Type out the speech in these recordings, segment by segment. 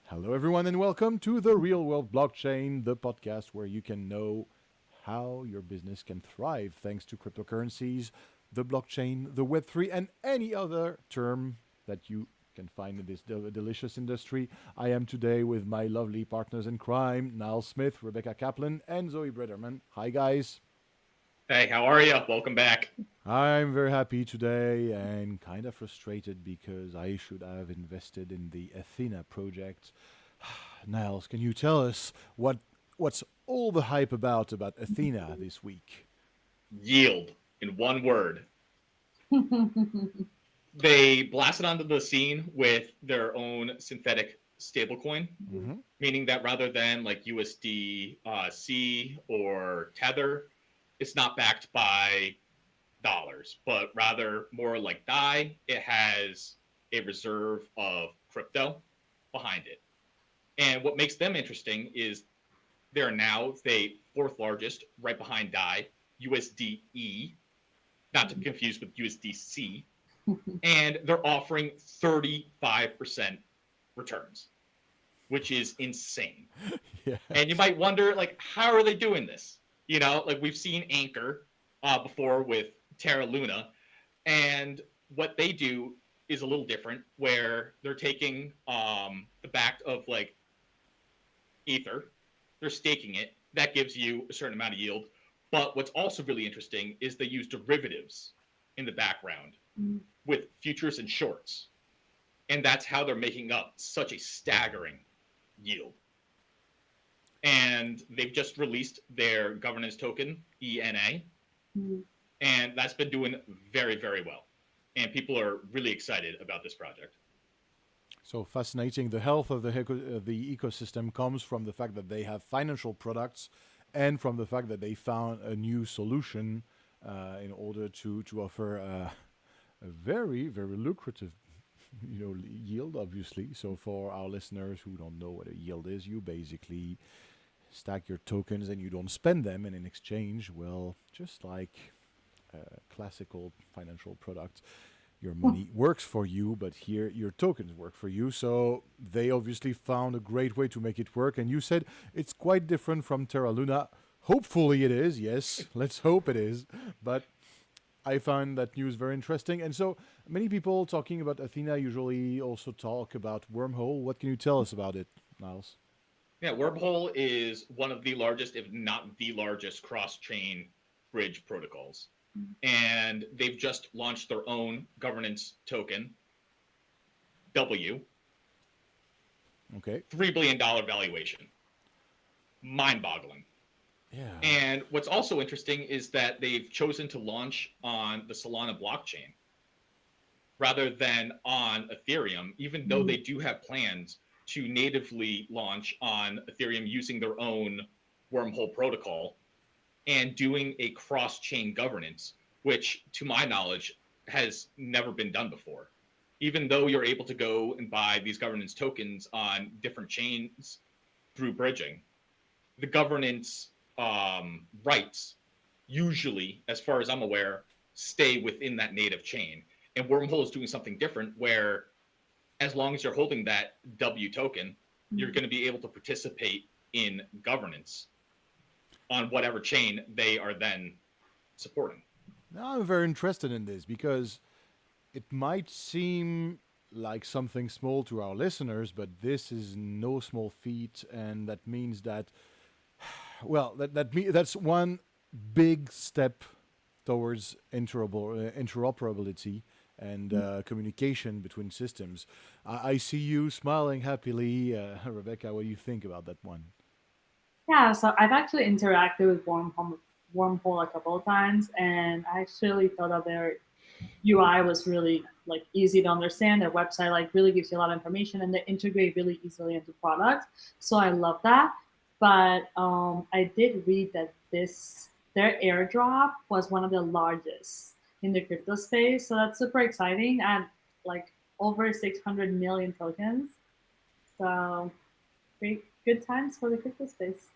Hello, everyone, and welcome to the Real World Blockchain, the podcast where you can know how your business can thrive thanks to cryptocurrencies, the blockchain, the Web3, and any other term that you can find in this delicious industry. I am today with my lovely partners in crime, Niall Smith, Rebecca Kaplan, and Zoe Brederman. Hi, guys. Hey, how are you? Welcome back. I'm very happy today and kind of frustrated because I should have invested in the Athena project. Niles, can you tell us what's all the hype about Athena this week? Yield in one word. They blasted onto the scene with their own synthetic stablecoin, Mm-hmm. meaning that rather than like USD C or Tether, it's not backed by dollars, but rather more like DAI. It has a reserve of crypto behind it. And what makes them interesting is they're now the fourth largest, right behind DAI, USDE, not to be confused with USDC, and they're offering 35% returns, which is insane. Yeah. And you might wonder, like, how are they doing this? You know, like we've seen Anchor before with Terra Luna, and what they do is a little different, where they're taking the back of like Ether, they're staking it. That gives you a certain amount of yield. But what's also really interesting is they use derivatives in the background with futures and shorts. And that's how they're making up such a staggering yield. And they've just released their governance token, ENA, and that's been doing very, very well. And people are really excited about this project. So fascinating. The health of the ecosystem comes from the fact that they have financial products, and from the fact that they found a new solution in order to offer a very lucrative yield, obviously. So for our listeners who don't know what a yield is, you basically stack your tokens and you don't spend them, and in exchange, well, just like classical financial products, your money works for you, but here your tokens work for you. So they obviously found a great way to make it work, and you said it's quite different from Terra Luna. Hopefully it is, yes, let's hope it is. But I found that news very interesting. And so many people talking about Athena usually also talk about Wormhole. What can you tell us about it, Niles? Yeah, Wormhole is one of the largest, if not the largest, cross-chain bridge protocols. And they've just launched their own governance token, W, Okay. $3 billion valuation. Mind-boggling. Yeah. And what's also interesting is that they've chosen to launch on the Solana blockchain rather than on Ethereum, even though they do have plans to natively launch on Ethereum using their own Wormhole protocol and doing a cross-chain governance, which, to my knowledge, has never been done before. Even though you're able to go and buy these governance tokens on different chains through bridging, the governance rights usually, as far as I'm aware, stay within that native chain. And Wormhole is doing something different where, as long as you're holding that W token, you're going to be able to participate in governance on whatever chain they are then supporting. Now I'm very interested in this because it might seem like something small to our listeners, but this is no small feat, and that means that, well, that's one big step towards interoperability and communication between systems. I see you smiling happily, Rebecca. What do you think about that one? Yeah, so I've actually interacted with Wormhole a couple of times, and I actually thought that their UI was really like easy to understand. Their website like really gives you a lot of information, and they integrate really easily into products. So I love that. But I did read that their airdrop was one of the largest in the crypto space. So that's super exciting. And like over 600 million tokens. So great, good times for the crypto space.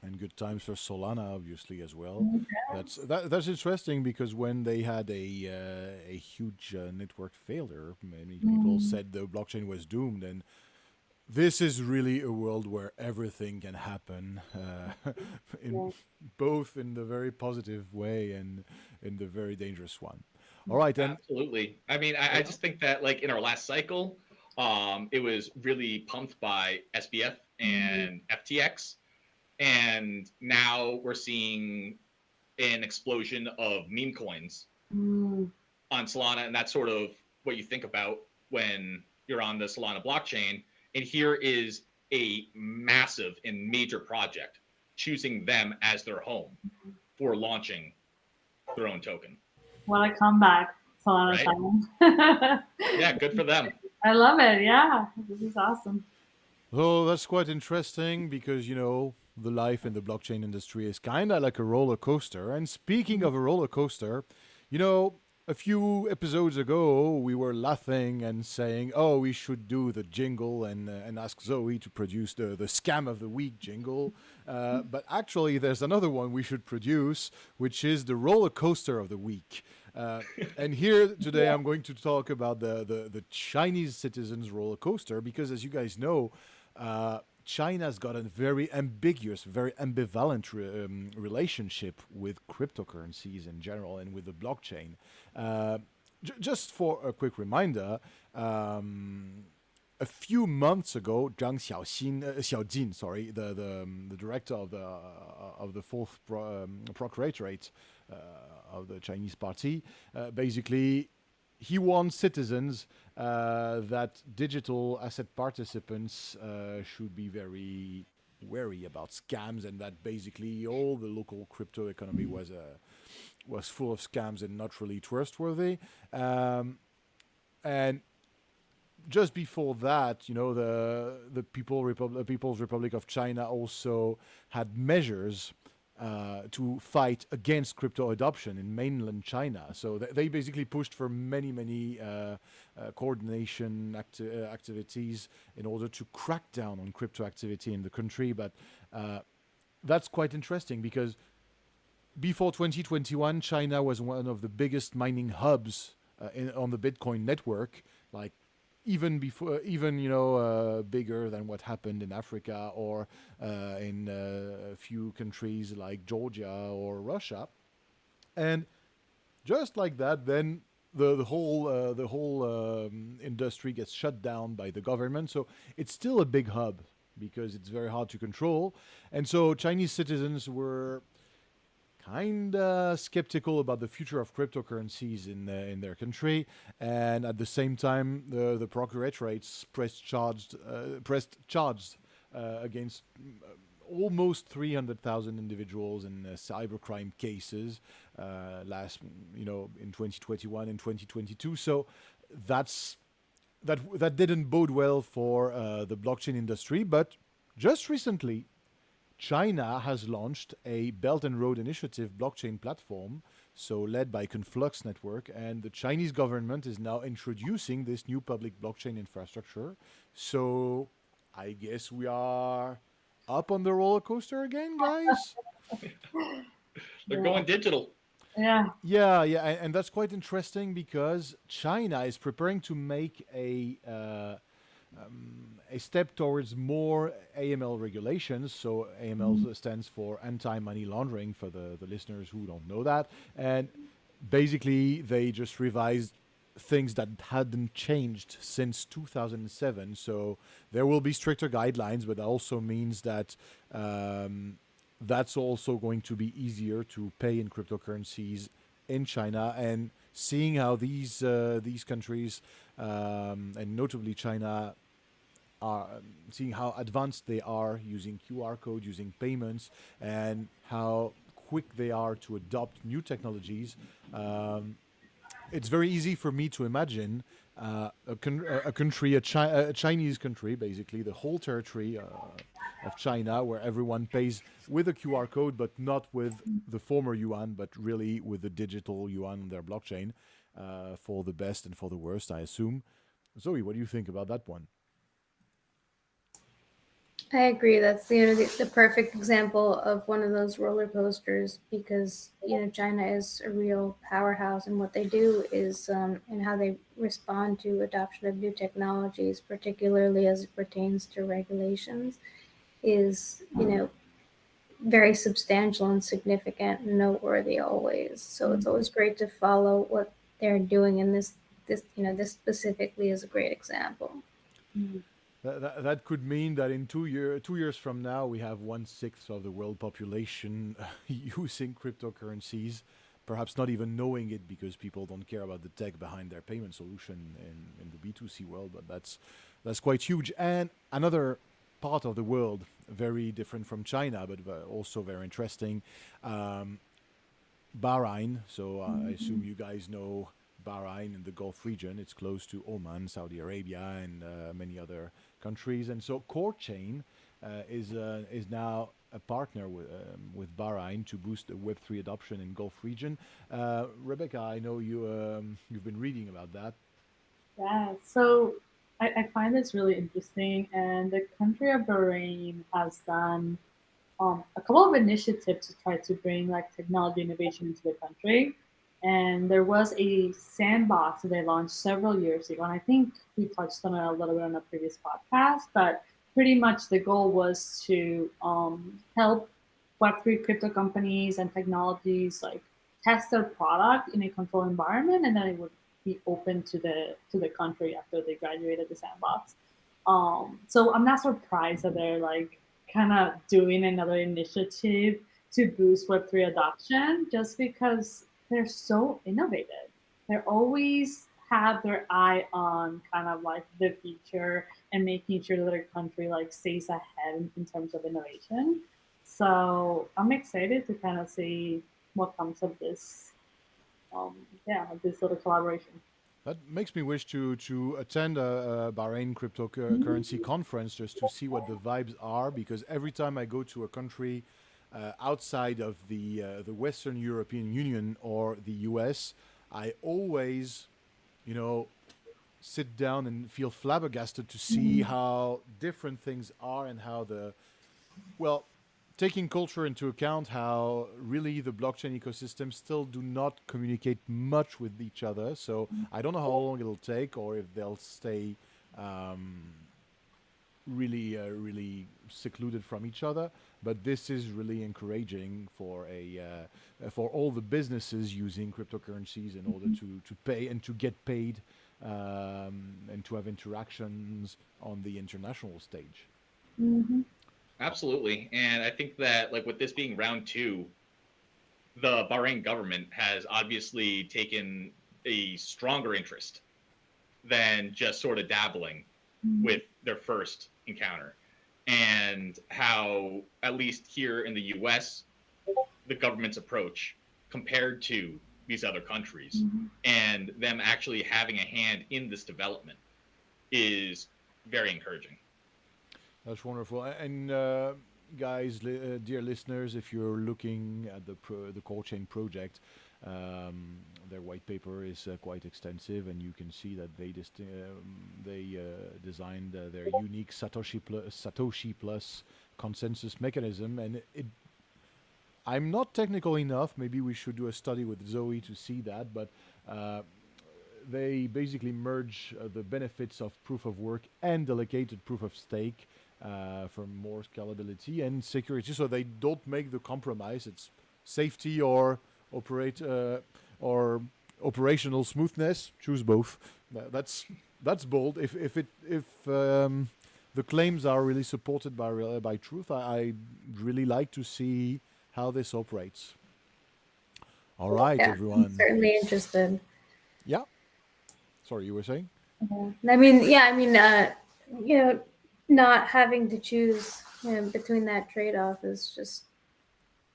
And good times for Solana, obviously, as well. Yes. That's interesting because when they had a huge network failure, many people said the blockchain was doomed, and this is really a world where everything can happen, in Yeah. both in the very positive way and in the very dangerous one. All right, and Absolutely. I mean, I yeah. just think that like in our last cycle, it was really pumped by SBF Mm, and FTX, and now we're seeing an explosion of meme coins mm, on Solana, and that's sort of what you think about when you're on the Solana blockchain. And here is a massive and major project choosing them as their home for launching their own token, what a comeback, Solana right? China. Yeah, good for them. I love it. Yeah, this is awesome. Oh, that's quite interesting because, the life in the blockchain industry is kind of like a roller coaster. And speaking of a roller coaster, you know, a few episodes ago, we were laughing and saying, oh, we should do the jingle and ask Zoe to produce the scam of the week jingle. But actually, there's another one we should produce, which is the roller coaster of the week. Uh, and here today, Yeah. I'm going to talk about the Chinese citizens roller coaster because, as you guys know, China's got a very ambiguous, very ambivalent relationship with cryptocurrencies in general and with the blockchain. Uh, just for a quick reminder, a few months ago, Xiaojin, sorry, the director of the fourth procuratorate of the Chinese party, basically he warned citizens that digital asset participants should be very wary about scams, and that basically all the local crypto economy was full of scams and not really trustworthy. And just before that, the People's Republic of China also had measures to fight against crypto adoption in mainland China. So they basically pushed for many coordination activities in order to crack down on crypto activity in the country. But that's quite interesting because before 2021, China was one of the biggest mining hubs on the Bitcoin network, like even before, even bigger than what happened in Africa or in a few countries like Georgia or Russia. And just like that, then the whole industry gets shut down by the government. So it's still a big hub because it's very hard to control. And so Chinese citizens were kind of skeptical about the future of cryptocurrencies in their country, and at the same time, the procuratorate pressed charges against almost 300,000 individuals in cybercrime cases last, in 2021 and 2022. So that's that didn't bode well for the blockchain industry, but just recently China has launched a Belt and Road Initiative blockchain platform, so led by Conflux Network, and the Chinese government is now introducing this new public blockchain infrastructure. So I guess we are up on the roller coaster again, guys. They're Yeah. going digital. Yeah. Yeah, and that's quite interesting because China is preparing to make a step towards more AML regulations. So AML stands for anti-money laundering for the listeners who don't know that. And basically, they just revised things that hadn't changed since 2007. So there will be stricter guidelines, but that also means that that's also going to be easier to pay in cryptocurrencies in China. And seeing how these countries and notably China are seeing how advanced they are using QR code, using payments, and how quick they are to adopt new technologies. It's very easy for me to imagine a country, a Chinese country, basically the whole territory of China, where everyone pays with a QR code, but not with the former yuan, but really with the digital yuan on their blockchain, for the best and for the worst, I assume. Zoe, what do you think about that one? I agree. That's the perfect example of one of those roller coasters because China is a real powerhouse, and what they do is and how they respond to adoption of new technologies, particularly as it pertains to regulations, is very substantial and significant and noteworthy always. So it's always great to follow what they're doing, and this specifically is a great example. Mm. That could mean that in 2 years from now, we have 1/6 of the world population using cryptocurrencies, perhaps not even knowing it because people don't care about the tech behind their payment solution in the B2C world. But that's quite huge. And another part of the world, very different from China, but also very interesting. Um, Bahrain. So I assume you guys know Bahrain in the Gulf region. It's close to Oman, Saudi Arabia, and many other countries. And so CoreChain is now a partner with Bahrain to boost the Web3 adoption in Gulf region. Rebecca, I know you've been reading about that. Yeah, so I find this really interesting, and the country of Bahrain has done a couple of initiatives to try to bring like technology innovation into the country. And there was a sandbox that they launched several years ago, and I think we touched on it a little bit on a previous podcast. But pretty much the goal was to help Web3 crypto companies and technologies like test their product in a controlled environment, and then it would be open to the country after they graduated the sandbox. So I'm not surprised that they're like kind of doing another initiative to boost Web3 adoption just because they're so innovative. They always have their eye on kind of like the future and making sure that their country like stays ahead in terms of innovation. So I'm excited to kind of see what comes of this, yeah, of this little collaboration. That makes me wish to attend a Bahrain cryptocurrency Mhm. conference just to see what the vibes are. Because every time I go to a country outside of the Western European Union or the US, I always, you know, sit down and feel flabbergasted to see Mhm. how different things are and how well, taking culture into account, how really the blockchain ecosystem still do not communicate much with each other. So I don't know how long it'll take, or if they'll stay um, really secluded from each other. But this is really encouraging for all the businesses using cryptocurrencies in order to pay and to get paid and to have interactions on the international stage. Mhm. Absolutely. And I think that, like, with this being round two, the Bahrain government has obviously taken a stronger interest than just sort of dabbling Mhm. with their first encounter. And how, at least here in the US, the government's approach compared to these other countries Mhm. and them actually having a hand in this development is very encouraging. That's wonderful. And guys, dear listeners, if you're looking at the Core Chain project, their white paper is quite extensive, and you can see that they designed their unique Satoshi Plus consensus mechanism, and I'm not technical enough. Maybe we should do a study with Zoe to see that, but. Uh, they basically merge the benefits of proof of work and delegated proof of stake for more scalability and security. So they don't make the compromise. It's safety operate or operational smoothness. Choose both. That's bold. If the claims are really supported by truth, I'd really like to see how this operates. All right, Yeah, I'm everyone. certainly interested. Yeah. Sorry, you were saying? Yeah. I mean, yeah, I mean, you know, not having to choose between that trade off is just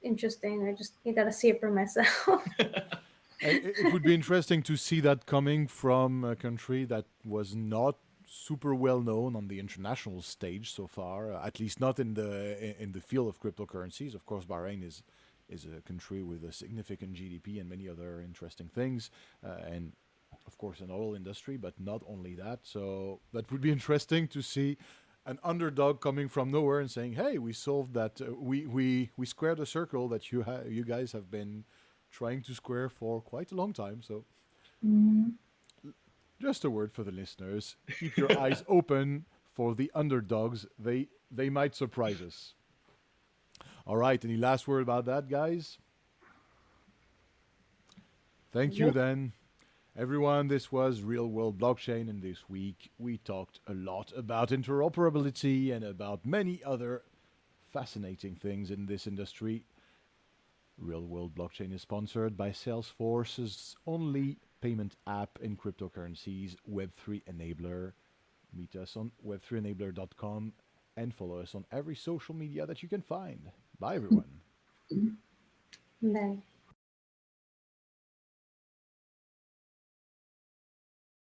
interesting. You got to see it for myself. It would be interesting to see that coming from a country that was not super well known on the international stage so far, at least not in the field of cryptocurrencies. Of course, Bahrain is a country with a significant GDP and many other interesting things, and of course an oil industry, but not only that. So that would be interesting to see. an underdog coming from nowhere and saying, "Hey, we solved that. We squared a circle that you guys have been trying to square for quite a long time." So, Mhm. just a word for the listeners: keep your eyes open for the underdogs. They might surprise us. All right. Any last word about that, guys? Thank you Nope. then. Everyone, this was Real World Blockchain, and this week we talked a lot about interoperability and about many other fascinating things in this industry. Real World Blockchain is sponsored by Salesforce's only payment app in cryptocurrencies, Web3 Enabler. Meet us on web3enabler.com and follow us on every social media that you can find. Bye, everyone. Bye.